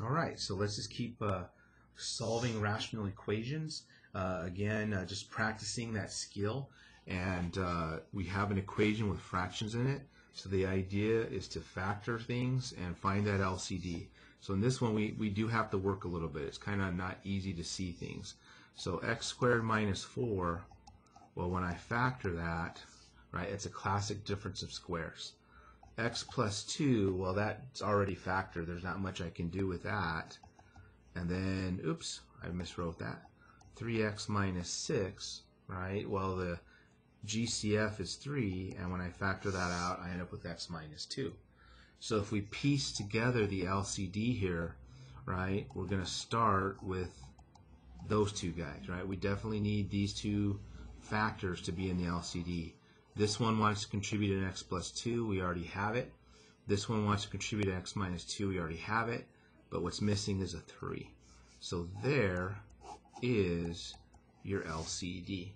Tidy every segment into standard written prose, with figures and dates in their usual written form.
All right, so let's just keep solving rational equations. Again, just practicing that skill. And we have an equation with fractions in it. So the idea is to factor things and find that LCD. So in this one, we do have to work a little bit. It's kind of not easy to see things. So x squared minus 4, well, when I factor that, right, it's a classic difference of squares. X plus 2, well, that's already factored. There's not much I can do with that. And then, oops, I miswrote that. 3x minus 6, right? Well, the GCF is 3, and when I factor that out, I end up with x minus 2. So if we piece together the LCD here, right, we're going to start with those two guys, right? We definitely need these two factors to be in the LCD. This one wants to contribute an x plus 2. We already have it. This one wants to contribute an x minus 2. We already have it. But what's missing is a 3. So there is your LCD.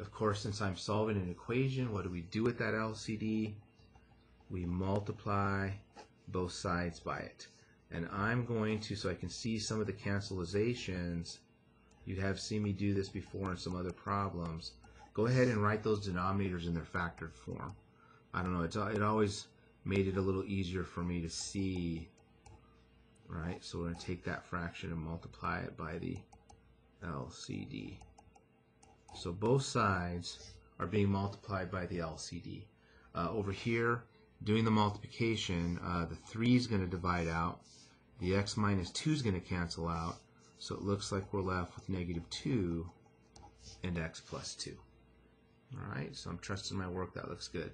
Of course, since I'm solving an equation, what do we do with that LCD? We multiply both sides by it. And I'm going to, so I can see some of the cancelizations. You have seen me do this before in some other problems. Go ahead and write those denominators in their factored form. I don't know, it always made it a little easier for me to see, right? So we're going to take that fraction and multiply it by the LCD. So both sides are being multiplied by the LCD. Over here, doing the multiplication, the 3 is going to divide out. The x minus 2 is going to cancel out. So it looks like we're left with negative 2 and x plus 2. Alright, so I'm trusting my work. That looks good.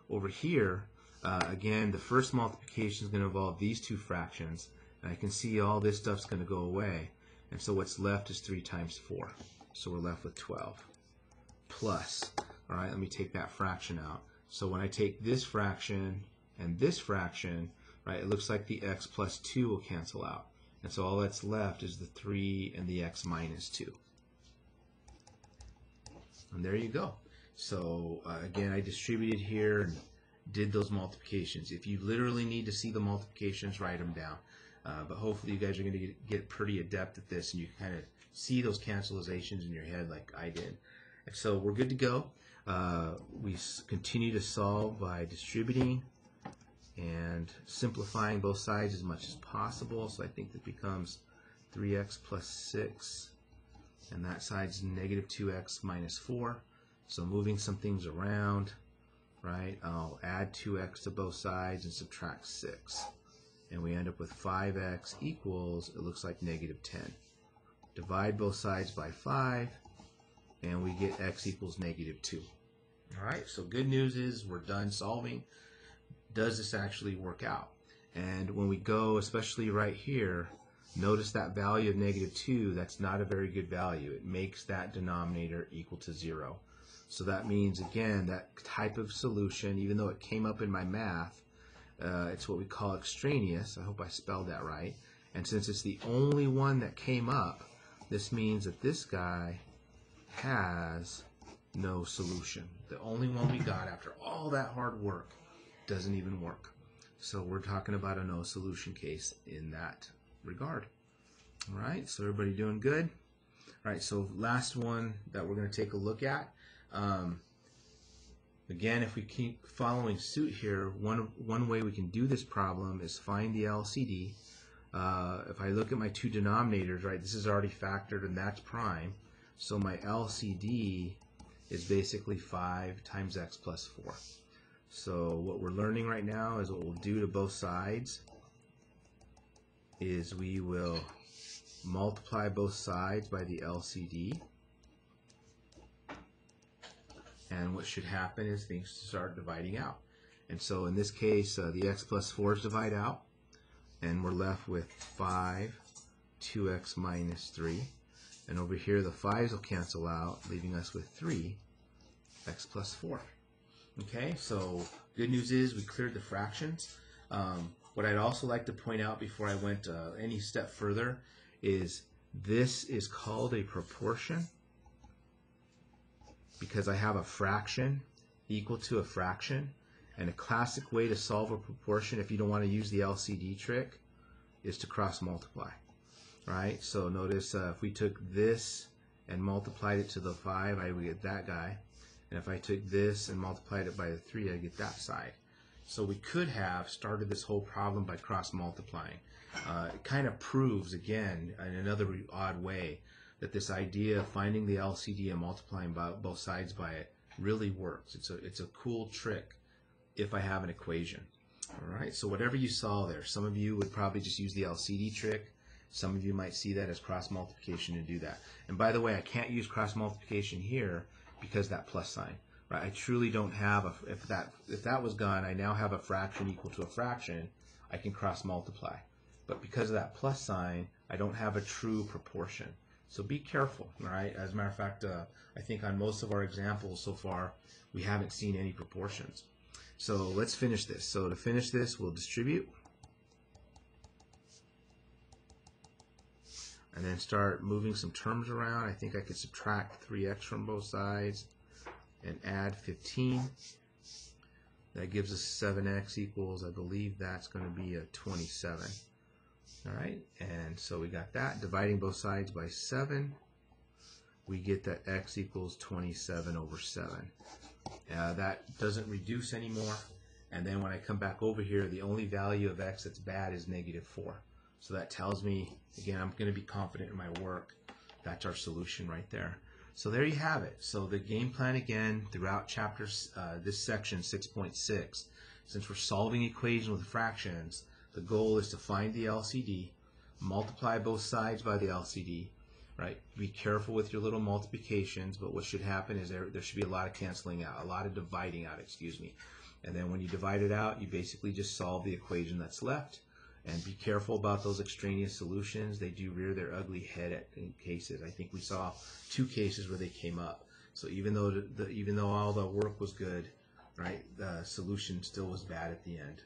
Over here, again, the first multiplication is going to involve these two fractions. And I can see all this stuff's going to go away. And so what's left is 3 times 4. So we're left with 12. Plus, alright, let me take that fraction out. So when I take this fraction and this fraction, right, it looks like the x plus 2 will cancel out. And so all that's left is the 3 and the x minus 2. And there you go. So again, I distributed here and did those multiplications. If you literally need to see the multiplications, write them down. But hopefully you guys are going to get pretty adept at this and you can kind of see those cancelizations in your head like I did. And so we're good to go. We continue to solve by distributing and simplifying both sides as much as possible. So I think that becomes 3x plus 6, and that side's negative 2x minus 4. So moving some things around, right, I'll add 2x to both sides and subtract 6. And we end up with 5x equals, it looks like negative 10. Divide both sides by 5, and we get x equals negative 2. All right, so good news is we're done solving. Does this actually work out? And when we go, especially right here, notice that value of negative 2, that's not a very good value. It makes that denominator equal to 0. So that means, again, that type of solution, even though it came up in my math, it's what we call extraneous. I hope I spelled that right. And since it's the only one that came up, this means that this guy has no solution. The only one we got after all that hard work doesn't even work. So we're talking about a no solution case in that regard. All right, so everybody doing good? All right, so last one that we're going to take a look at. Again, if we keep following suit here, one way we can do this problem is find the LCD. If I look at my two denominators, right, this is already factored and that's prime. So my LCD is basically 5 times x plus 4. So what we're learning right now is what we'll do to both sides is we will multiply both sides by the LCD. And what should happen is things start dividing out. And so in this case, the x plus 4's divide out. And we're left with 5, 2x minus 3. And over here, the 5's will cancel out, leaving us with 3, x plus 4. Okay, so good news is we cleared the fractions. What I'd also like to point out before I went any step further is this is called a proportion because I have a fraction equal to a fraction. And a classic way to solve a proportion, if you don't want to use the LCD trick, is to cross multiply, right? So notice if we took this and multiplied it to the 5, I would get that guy. And if I took this and multiplied it by the 3, I get that side. So we could have started this whole problem by cross multiplying. It kind of proves, again, in another odd way, that this idea of finding the LCD and multiplying both sides by it really works. It's a cool trick if I have an equation. All right, so whatever you saw there, some of you would probably just use the LCD trick. Some of you might see that as cross multiplication and do that. And by the way, I can't use cross multiplication here because that plus sign. Right? I truly don't have if that was gone, I now have a fraction equal to a fraction. I can cross multiply. But because of that plus sign, I don't have a true proportion. So be careful, right? As a matter of fact, I think on most of our examples so far, we haven't seen any proportions. So let's finish this. So to finish this, we'll distribute. And then start moving some terms around. I think I could subtract 3x from both sides and add 15. That gives us 7x equals, I believe that's going to be a 27. All right, and so we got that. Dividing both sides by 7, we get that x equals 27 over 7. That doesn't reduce anymore. And then when I come back over here, the only value of x that's bad is -4. So that tells me, again, I'm going to be confident in my work. That's our solution right there. So there you have it. So the game plan again throughout chapters, this section 6.6, since we're solving equations with fractions, the goal is to find the LCD, multiply both sides by the LCD, right? Be careful with your little multiplications, but what should happen is there should be a lot of canceling out, a lot of dividing out, excuse me. And then when you divide it out, you basically just solve the equation that's left. And be careful about those extraneous solutions. They do rear their ugly head in cases. I think we saw 2 cases where they came up. So even though all the work was good, right, the solution still was bad at the end.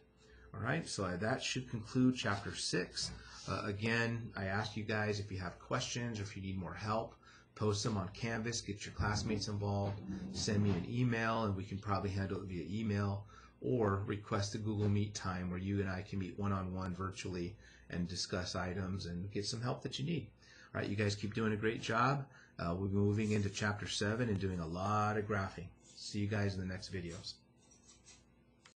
All right, so that should conclude chapter 6. Again, I ask you guys if you have questions or if you need more help, post them on Canvas, get your classmates involved, send me an email, and we can probably handle it via email, or request a Google Meet time where you and I can meet one-on-one virtually and discuss items and get some help that you need. All right, you guys keep doing a great job. We'll be moving into chapter 7 and doing a lot of graphing. See you guys in the next videos.